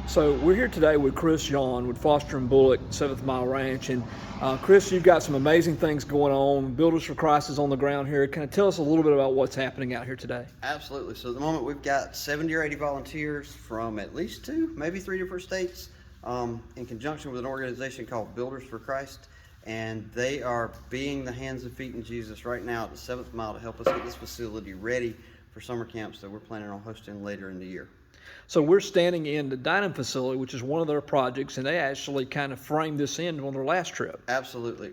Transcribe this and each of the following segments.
So we're here today with Chris Yaughn with Fostering Bulloch, 7th Mile Ranch. And Chris, you've got some amazing things going on. Builders for Christ is on the ground here. Kind of tell us a little bit about what's happening out here today. Absolutely. So at the moment we've got 70 or 80 volunteers from at least two, maybe three different states, in conjunction with an organization called Builders for Christ. And they are being the hands and feet in Jesus right now at the 7th Mile to help us get this facility ready for summer camps that we're planning on hosting later in the year. So we're standing in the dining facility, which is one of their projects, and they actually kind of framed this in on their last trip. Absolutely.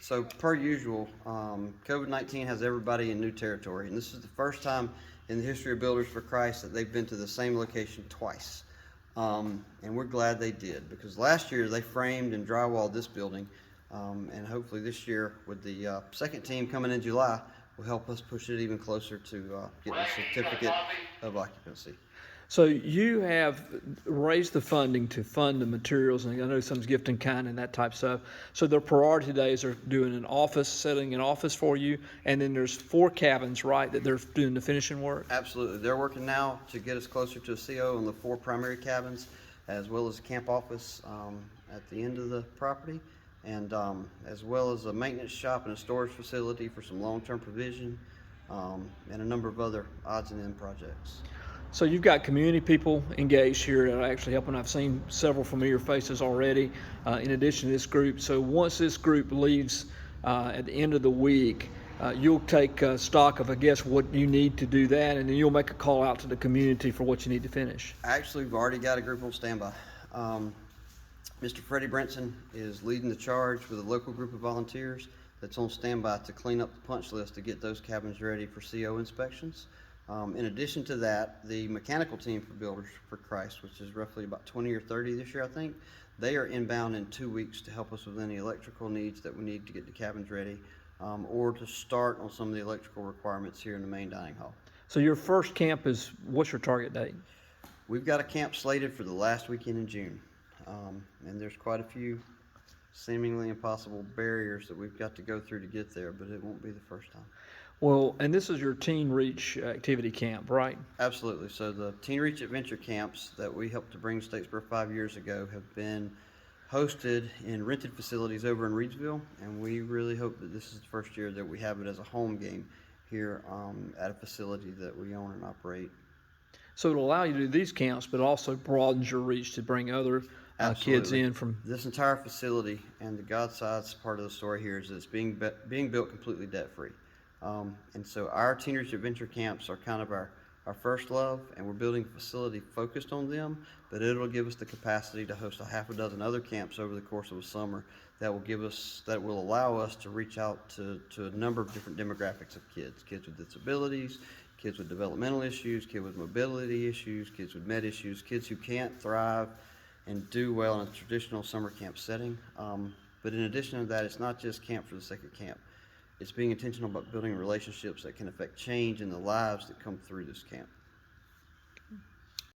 So per usual, COVID-19 has everybody in new territory, and this is the first time in the history of Builders for Christ that they've been to the same location twice. And we're glad they did, because last year they framed and drywalled this building, and hopefully this year with the second team coming in July will help us push it even closer to getting a certificate of occupancy. So you have raised the funding to fund the materials, and I know some's gift in kind and that type of stuff. So their priority days are doing an office, setting an office for you, and then there's 4 cabins, right, that they're doing the finishing work? Absolutely. They're working now to get us closer to a CO on the 4 primary cabins, as well as a camp office at the end of the property, and as well as a maintenance shop and a storage facility for some long-term provision, and a number of other odds and end projects. So you've got community people engaged here that are actually helping. I've seen several familiar faces already, in addition to this group. So once this group leaves at the end of the week, you'll take stock of, I guess, what you need to do that, and then you'll make a call out to the community for what you need to finish. Actually, we've already got a group on standby. Mr. Freddie Brinson is leading the charge with a local group of volunteers that's on standby to clean up the punch list to get those cabins ready for CO inspections. In addition to that, the mechanical team for Builders for Christ, which is roughly about 20 or 30 this year, I think, they are inbound in 2 weeks to help us with any electrical needs that we need to get the cabins ready, or to start on some of the electrical requirements here in the main dining hall. So your first camp is, what's your target date? We've got a camp slated for the last weekend in June, and there's quite a few seemingly impossible barriers that we've got to go through to get there, but it won't be the first time. Well, and this is your Teen Reach activity camp, right? Absolutely. So the Teen Reach Adventure camps that we helped to bring to Statesboro 5 years ago have been hosted in rented facilities over in Reedsville, and we really hope that this is the first year that we have it as a home game here at a facility that we own and operate. So it'll allow you to do these camps, but also broadens your reach to bring other kids in from. This entire facility, and the God size part of the story here is that it's being built completely debt-free. And so our Teen Reach Adventure camps are kind of our first love, and we're building a facility focused on them, but it'll give us the capacity to host a half a dozen other camps over the course of a summer that will allow us to reach out to a number of different demographics of kids with disabilities, kids with developmental issues, kids with mobility issues, kids with med issues, kids who can't thrive and do well in a traditional summer camp setting. But in addition to that, it's not just camp for the sake of camp. It's being intentional about building relationships that can affect change in the lives that come through this camp.